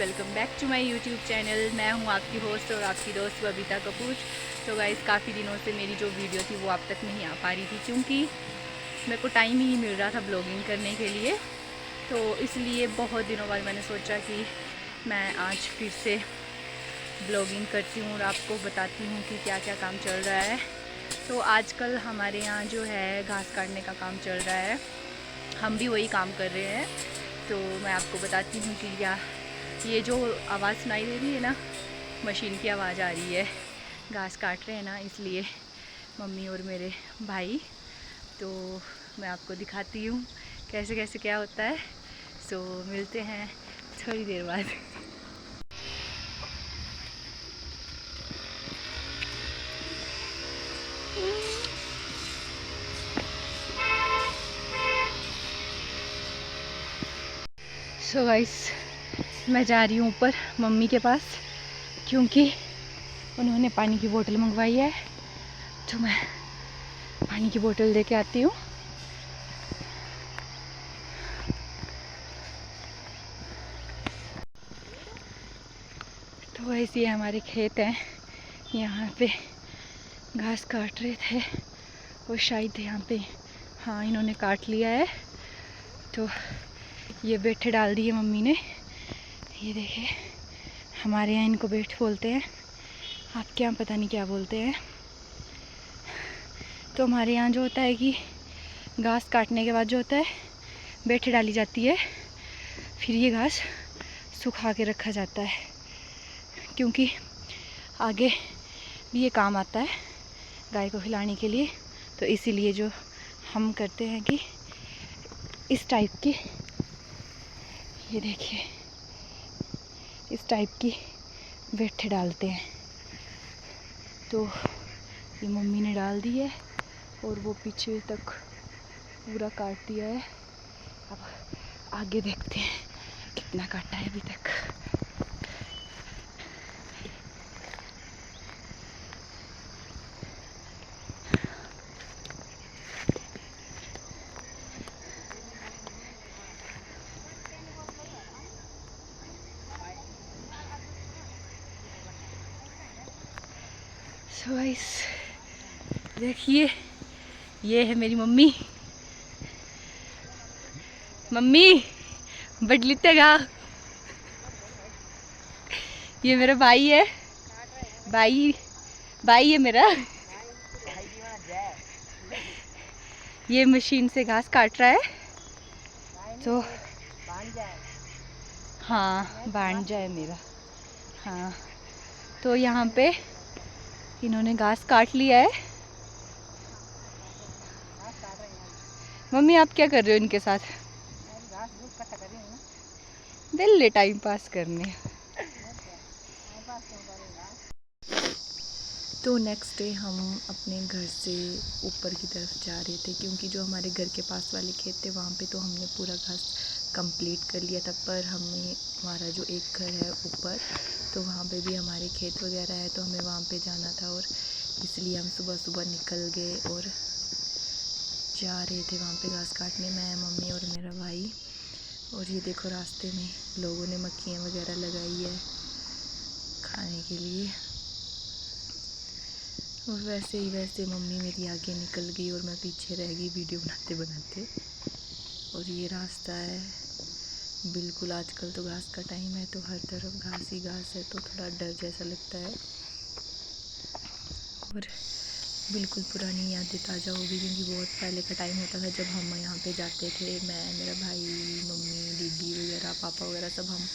Welcome back to my YouTube channel. मैं हूं आपकी होस्ट और आपकी दोस्त बबीता कपूर। तो गाइस, काफ़ी दिनों से मेरी जो वीडियो थी वो आप तक नहीं आ पा रही थी क्योंकि मेरे को टाइम ही नहीं मिल रहा था ब्लॉगिंग करने के लिए। तो इसलिए बहुत दिनों बाद मैंने सोचा कि मैं आज फिर से ब्लॉगिंग करती हूँ और आपको बताती हूँ कि क्या क्या काम चल रहा है। तो आजकल हमारे यहाँ जो है घास काटने का काम चल रहा है, हम भी वही काम कर रहे हैं। तो मैं आपको बताती हूँ कि ये जो आवाज़ सुनाई दे रही है ना, मशीन की आवाज़ आ रही है। घास काट रहे हैं ना, इसलिए मम्मी और मेरे भाई। तो मैं आपको दिखाती हूँ कैसे कैसे क्या होता है। सो मिलते हैं थोड़ी देर बाद। सो गाइस, मैं जा रही हूँ ऊपर मम्मी के पास क्योंकि उन्होंने पानी की बोतल मंगवाई है। तो मैं पानी की बोतल लेके आती हूँ। तो वैसे ये हमारे खेत हैं, यहाँ पे घास काट रहे थे और शायद यहाँ पे हाँ इन्होंने काट लिया है। तो ये बेठ डाल दिए मम्मी ने। ये देखिए, हमारे यहाँ इनको बेठ बोलते हैं, आपके यहाँ पता नहीं क्या बोलते हैं। तो हमारे यहाँ जो होता है कि घास काटने के बाद जो होता है बेठ डाली जाती है, फिर ये घास सुखा के रखा जाता है क्योंकि आगे भी ये काम आता है गाय को खिलाने के लिए। तो इसीलिए जो हम करते हैं कि इस टाइप की, ये देखिए, इस टाइप की बेठ डालते हैं। तो ये मम्मी ने डाल दी है और वो पीछे तक पूरा काट दिया है। अब आगे देखते हैं कितना काटा है अभी तक। सो गाइस देखिए, ये है मेरी मम्मी। मम्मी बडलीते गा। ये मेरा भाई है, भाई है मेरा। ये मशीन से घास काट रहा है। तो हाँ, भांजा है मेरा। हाँ, तो यहाँ पे इन्होंने घास काट लिया है। मम्मी आप क्या कर रहे हो इनके साथ? दिल टाइम पास करने। तो नेक्स्ट डे हम अपने घर से ऊपर की तरफ जा रहे थे क्योंकि जो हमारे घर के पास वाले खेत थे वहाँ पे तो हमने पूरा घास कंप्लीट कर लिया था। पर हमें हमारा जो एक घर है ऊपर, तो वहाँ पे भी हमारे खेत वगैरह है, तो हमें वहाँ पे जाना था और इसलिए हम सुबह सुबह निकल गए और जा रहे थे वहाँ पे घास काटने, मैं, मम्मी और मेरा भाई। और ये देखो, रास्ते में लोगों ने मक्खियाँ वगैरह लगाई है खाने के लिए। और वैसे मम्मी मेरी आगे निकल गई और मैं पीछे रह गई वीडियो बनाते बनाते। और ये रास्ता है बिल्कुल, आजकल तो घास का टाइम है तो हर तरफ घास ही घास है, तो थोड़ा डर जैसा लगता है। और बिल्कुल पुरानी यादें ताज़ा हो गई क्योंकि बहुत पहले का टाइम होता था जब हम यहाँ पे जाते थे। मैं, मेरा भाई, मम्मी, दीदी वगैरह, पापा वगैरह सब हम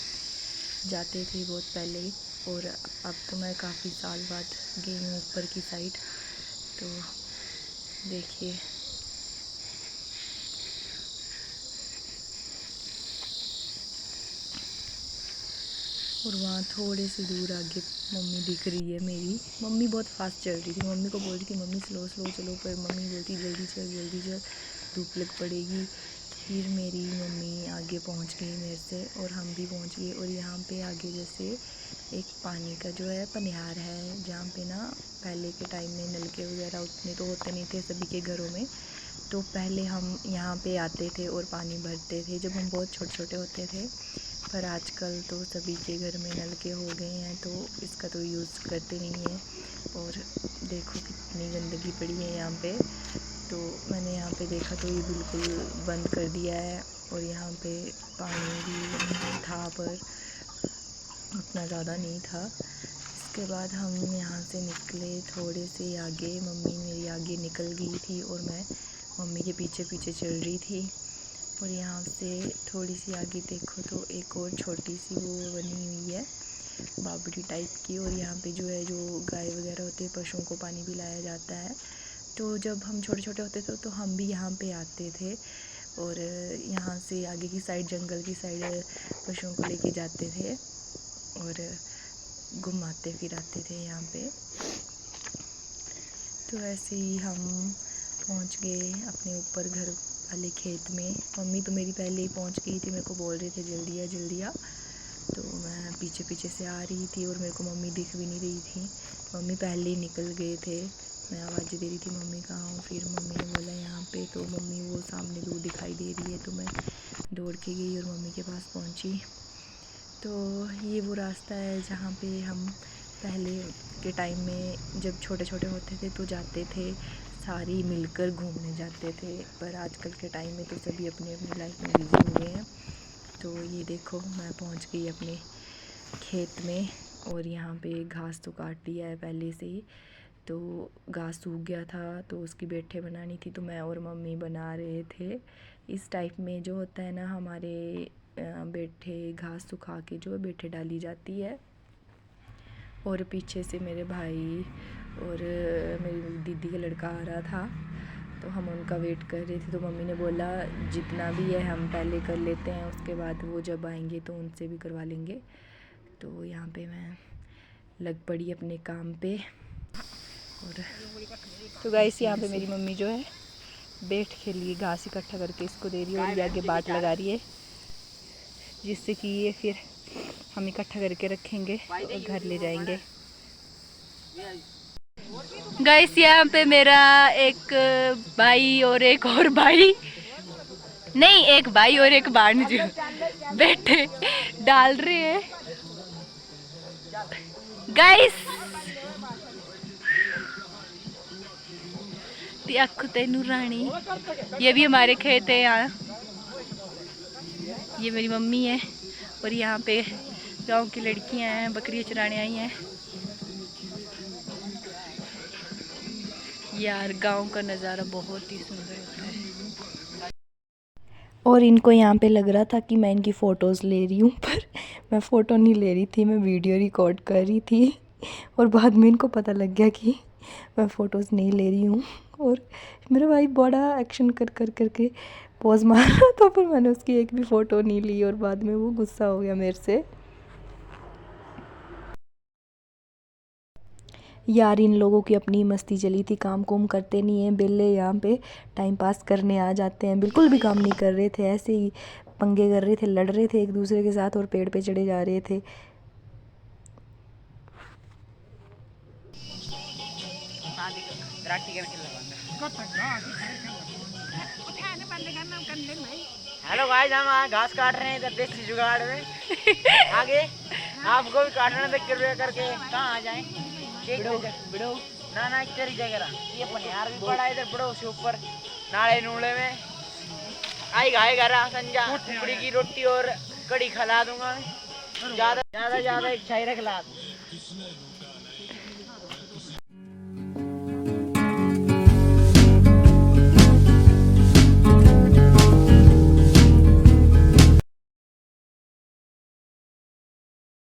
जाते थे बहुत पहले ही। और अब तो मैं काफ़ी साल बाद गई हूँ ऊपर की साइड। तो देखिए, और वहाँ थोड़े से दूर आगे मम्मी दिख रही है मेरी। मम्मी बहुत फास्ट चल रही थी, मम्मी को बोल रही थी मम्मी स्लो स्लो चलो, पर मम्मी बोलती जल्दी चल, धूप लग पड़ेगी। फिर मेरी मम्मी आगे पहुंच गई मेरे से और हम भी पहुंच गए। और यहाँ पे आगे जैसे एक पानी का जो है पनिहार है, जहाँ पे ना पहले के टाइम में नलके वगैरह उतने तो होते नहीं थे सभी के घरों में, तो पहले हम यहाँ पे आते थे और पानी भरते थे जब हम बहुत छोटे छोटे होते थे, पर आजकल तो सभी के घर में नल के हो गए हैं तो इसका तो यूज़ करते नहीं हैं। और देखो कितनी गंदगी पड़ी है यहाँ पे। तो मैंने यहाँ पे देखा तो ये बिल्कुल बंद कर दिया है और यहाँ पे पानी भी था पर उतना ज़्यादा नहीं था। इसके बाद हम यहाँ से निकले थोड़े से आगे, मम्मी मेरी आगे निकल गई थी और मैं मम्मी के पीछे पीछे चल रही थी। और यहाँ से थोड़ी सी आगे देखो तो एक और छोटी सी वो बनी हुई है बावड़ी टाइप की, और यहाँ पे जो है जो गाय वगैरह होती है पशुओं को पानी पिलाया जाता है। तो जब हम छोटे छोटे होते थे तो हम भी यहाँ पे आते थे और यहाँ से आगे की साइड जंगल की साइड पशुओं को लेके जाते थे और घुमाते फिराते थे यहाँ पे। तो ऐसे ही हम पहुँच गए अपने ऊपर घर वाले खेत में। मम्मी तो मेरी पहले ही पहुँच गई थी, मेरे को बोल रहे थे जल्दी आ जल्दी आ। तो मैं पीछे पीछे से आ रही थी और मेरे को मम्मी दिख भी नहीं रही थी, मम्मी पहले ही निकल गए थे। मैं आवाज़ दे रही थी मम्मी कहाँ हो, फिर मम्मी ने बोला यहाँ पे, तो मम्मी वो सामने दूर दिखाई दे रही है। तो मैं दौड़ के गई और मम्मी के पास पहुँची। तो ये वो रास्ता है जहाँ पे हम पहले के टाइम में जब छोटे छोटे होते थे तो जाते थे, सारी मिलकर घूमने जाते थे। पर आजकल के टाइम में तो सभी अपनी अपनी लाइफ में बिजी हुए हैं। तो ये देखो मैं पहुँच गई अपने खेत में और यहाँ पे घास तो काट लिया है पहले से ही, तो घास सूख गया था तो उसकी बेठे बनानी थी, तो मैं और मम्मी बना रहे थे। इस टाइप में जो होता है ना हमारे बेठे घास सुखा के जो बेठे डाली जाती है। और पीछे से मेरे भाई और मेरी दीदी का लड़का आ रहा था तो हम उनका वेट कर रहे थे। तो मम्मी ने बोला जितना भी है हम पहले कर लेते हैं, उसके बाद वो जब आएंगे तो उनसे भी करवा लेंगे। तो यहाँ पे मैं लग पड़ी अपने काम पे। और तो गाइस यहाँ पे मेरी मम्मी जो है बैठ के लिए घास इकट्ठा करके इसको दे रही है और ये आगे बाट लगा रही है, जिससे कि ये फिर हम इकट्ठा करके रखेंगे और घर ले जाएंगे। गाइस यहाँ पे मेरा एक भाई और एक और भाई नहीं, एक भाई और एक भांज बैठे डाल रहे हैं। गाइस तेनू रानी, ये भी हमारे खेत है यहाँ। ये मेरी मम्मी है और यहाँ पे गांव की लड़कियां हैं, बकरियां चराने आई हैं। यार गांव का नज़ारा बहुत ही सुंदर होता है। और इनको यहाँ पे लग रहा था कि मैं इनकी फ़ोटोज़ ले रही हूँ, पर मैं फ़ोटो नहीं ले रही थी, मैं वीडियो रिकॉर्ड कर रही थी। और बाद में इनको पता लग गया कि मैं फ़ोटोज़ नहीं ले रही हूँ। और मेरा भाई बड़ा एक्शन कर कर करके पोज मार रहा था, पर मैंने उसकी एक भी फ़ोटो नहीं ली और बाद में वो गुस्सा हो गया मेरे से। यार इन लोगों की अपनी मस्ती चली थी, काम कुम करते नहीं हैं, बेले यहाँ पे टाइम पास करने आ जाते हैं। बिल्कुल भी काम नहीं कर रहे थे, ऐसे ही पंगे कर रहे थे, लड़ रहे थे एक दूसरे के साथ और पेड़ पे चढ़े जा रहे थे। हेलो गाइस, हम घास काट रहे हैं इधर देसी जुगाड़ में। आगे आपको भी काटना तो कृपया करके कहाँ आ जाएं? बड़ो ना ना तेरी जगह ये पनियार भी पड़ा है इधर बड़ो से ऊपर नाले नूले में। आएगा संजा कुकड़ी की रोटी और कड़ी खिला दूंगा। ज्यादा इच्छा ही रख ला।